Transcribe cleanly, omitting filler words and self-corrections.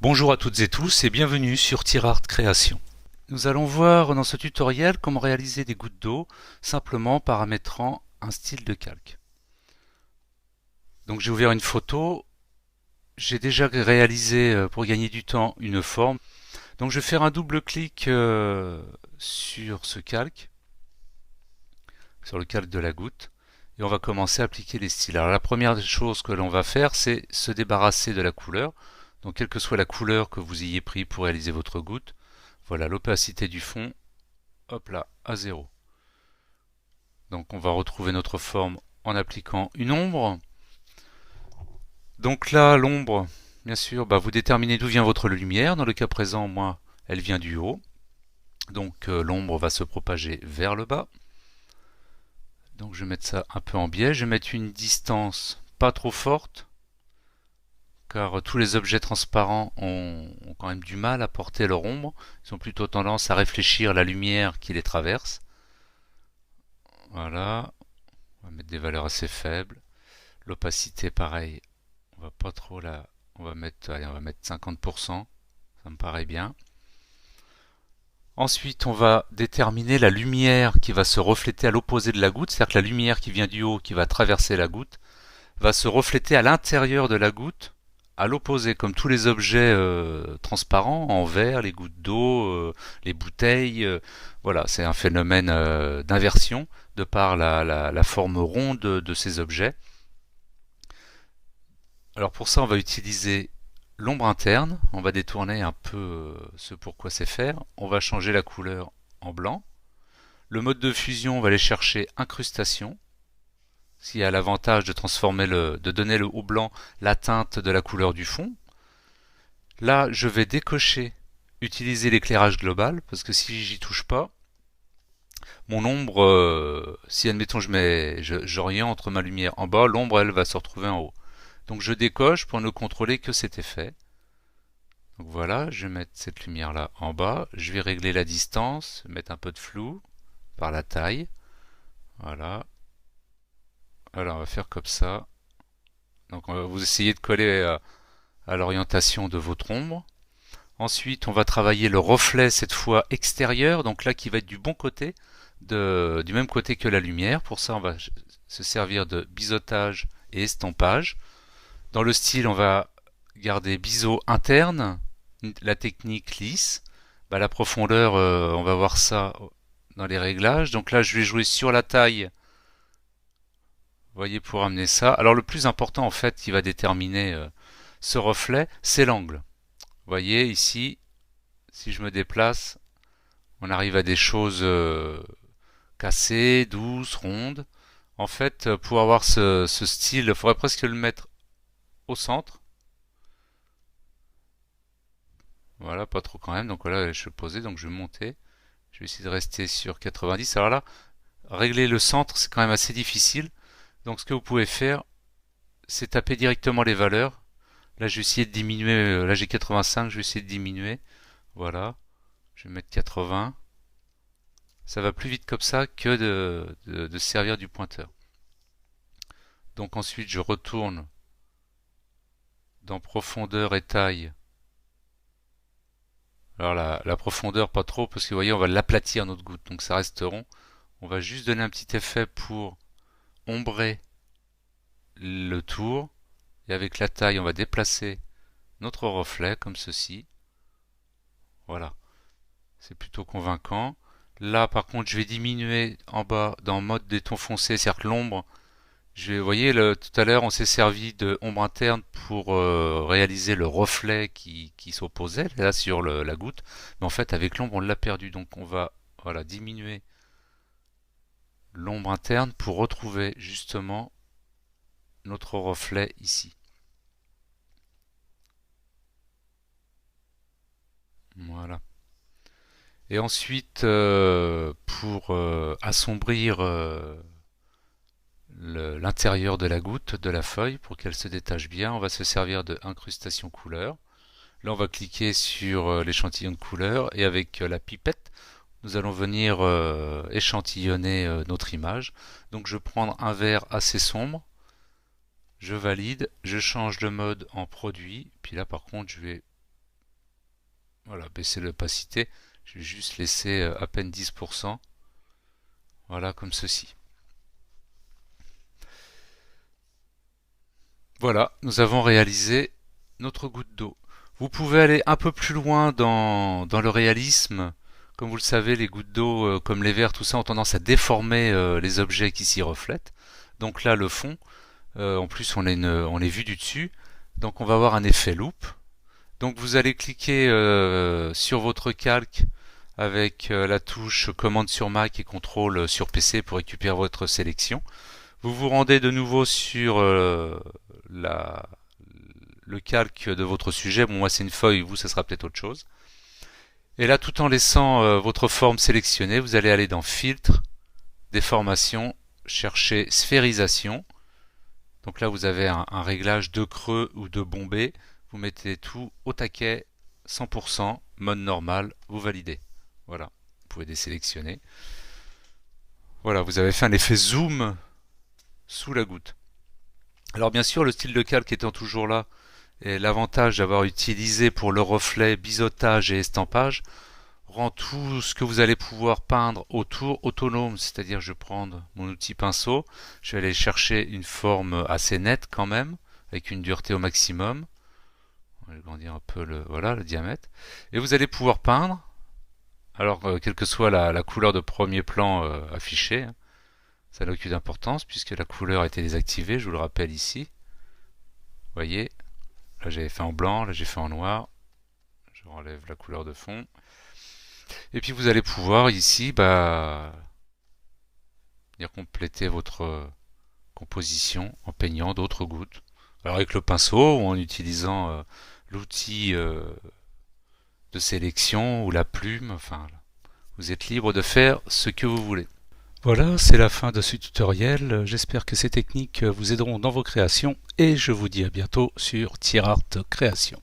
Bonjour à toutes et tous et bienvenue sur TierArt Création. Nous allons voir dans ce tutoriel comment réaliser des gouttes d'eau simplement paramétrant un style de calque. Donc j'ai ouvert une photo, j'ai déjà réalisé pour gagner du temps une forme. Donc je vais faire un double clic sur ce calque, sur le calque de la goutte, et on va commencer à appliquer les styles. Alors la première chose que l'on va faire, c'est se débarrasser de la couleur. Donc quelle que soit la couleur que vous ayez pris pour réaliser votre goutte, voilà l'opacité du fond, hop là, à 0. Donc on va retrouver notre forme en appliquant une ombre. Donc là, l'ombre, bien sûr, vous déterminez d'où vient votre lumière. Dans le cas présent, moi, elle vient du haut. Donc l'ombre va se propager vers le bas. Donc je vais mettre ça un peu en biais. Je vais mettre une distance pas trop forte, car tous les objets transparents ont quand même du mal à porter leur ombre. Ils ont plutôt tendance à réfléchir la lumière qui les traverse. Voilà, on va mettre des valeurs assez faibles. L'opacité, pareil, on va pas trop la... allez, on va mettre 50%, ça me paraît bien. Ensuite, on va déterminer la lumière qui va se refléter à l'opposé de la goutte, c'est-à-dire que la lumière qui vient du haut, qui va traverser la goutte, va se refléter à l'intérieur de la goutte, à l'opposé, comme tous les objets transparents, en verre, les gouttes d'eau, les bouteilles. Voilà, c'est un phénomène d'inversion de par la forme ronde de ces objets. Alors pour ça, on va utiliser l'ombre interne. On va détourner un peu ce pourquoi c'est faire. On va changer la couleur en blanc. Le mode de fusion, on va aller chercher incrustation, qui a l'avantage de donner au blanc la teinte de la couleur du fond. Là, je vais décocher utiliser l'éclairage global, parce que si j'y touche pas, mon ombre, si admettons j'oriente ma lumière en bas, l'ombre elle va se retrouver en haut. Donc je décoche pour ne contrôler que cet effet. Donc voilà, je vais mettre cette lumière là en bas, je vais régler la distance, mettre un peu de flou par la taille. Voilà. Alors on va faire comme ça. Donc vous essayez de coller à l'orientation de votre ombre. Ensuite, on va travailler le reflet cette fois extérieur, donc là qui va être du bon côté, du même côté que la lumière. Pour ça, on va se servir de biseautage et estampage. Dans le style, on va garder biseau interne, la technique lisse. La profondeur, on va voir ça dans les réglages. Donc là, je vais jouer sur la taille. Vous voyez, pour amener ça. Alors le plus important en fait qui va déterminer ce reflet, c'est l'angle. Vous voyez ici, si je me déplace, on arrive à des choses cassées, douces, rondes. En fait, pour avoir ce style, il faudrait presque le mettre au centre. Voilà, pas trop quand même. Donc voilà, je vais poser, donc je vais monter. Je vais essayer de rester sur 90. Alors là, régler le centre, c'est quand même assez difficile. Donc ce que vous pouvez faire, c'est taper directement les valeurs. Là, je vais essayer de diminuer. Là, j'ai 85, je vais essayer de diminuer. Voilà, je vais mettre 80. Ça va plus vite comme ça que de se servir du pointeur. Donc ensuite, je retourne dans profondeur et taille. Alors la profondeur, pas trop, parce que vous voyez, on va l'aplatir notre goutte, donc ça reste rond. On va juste donner un petit effet pour ombrer le tour. Et avec la taille, on va déplacer notre reflet, comme ceci. Voilà, c'est plutôt convaincant. Là, par contre, je vais diminuer en bas dans mode des tons foncés, c'est-à-dire que l'ombre, vous voyez, tout à l'heure, on s'est servi de ombre interne pour réaliser le reflet qui s'opposait là sur la goutte. Mais en fait, avec l'ombre, on l'a perdu. Donc, on va voilà, diminuer l'ombre interne pour retrouver justement notre reflet ici. Voilà. Et ensuite, pour assombrir l'intérieur de la goutte, de la feuille, pour qu'elle se détache bien, on va se servir de incrustation couleur. Là, on va cliquer sur l'échantillon de couleur et avec la pipette, nous allons venir échantillonner notre image. Donc, je vais prendre un vert assez sombre, je valide, je change de mode en produit, puis là, par contre, je vais Voilà, baisser l'opacité. Je vais juste laisser à peine 10%. Voilà, comme ceci. Voilà, nous avons réalisé notre goutte d'eau. Vous pouvez aller un peu plus loin dans le réalisme. Comme vous le savez, les gouttes d'eau, comme les verres, tout ça, ont tendance à déformer les objets qui s'y reflètent. Donc là, le fond, en plus, on est vu du dessus. Donc on va avoir un effet loupe. Donc vous allez cliquer sur votre calque avec la touche commande sur Mac et contrôle sur PC pour récupérer votre sélection. Vous vous rendez de nouveau sur la, le calque de votre sujet. Bon, moi c'est une feuille, vous ça sera peut-être autre chose. Et là, tout en laissant votre forme sélectionnée, vous allez aller dans Filtre, Déformation, chercher Sphérisation. Donc là, vous avez un réglage de creux ou de bombé. Vous mettez tout au taquet, 100%, mode normal, vous validez. Voilà, vous pouvez désélectionner. Voilà, vous avez fait un effet zoom sous la goutte. Alors bien sûr, le style de calque étant toujours là, et l'avantage d'avoir utilisé pour le reflet, biseautage et estampage, rend tout ce que vous allez pouvoir peindre autour autonome. C'est-à-dire, je vais prendre mon outil pinceau, je vais aller chercher une forme assez nette quand même, avec une dureté au maximum. On va agrandir un peu le diamètre. Et vous allez pouvoir peindre, alors quelle que soit la couleur de premier plan affichée, hein, ça n'a aucune importance puisque la couleur a été désactivée, je vous le rappelle ici. Vous voyez, là j'avais fait en blanc, là j'ai fait en noir. Je relève la couleur de fond. Et puis vous allez pouvoir ici venir compléter votre composition en peignant d'autres gouttes. Alors avec le pinceau ou en utilisant l'outil de sélection ou la plume, enfin vous êtes libre de faire ce que vous voulez. Voilà, c'est la fin de ce tutoriel. J'espère que ces techniques vous aideront dans vos créations et je vous dis à bientôt sur TierArt Création.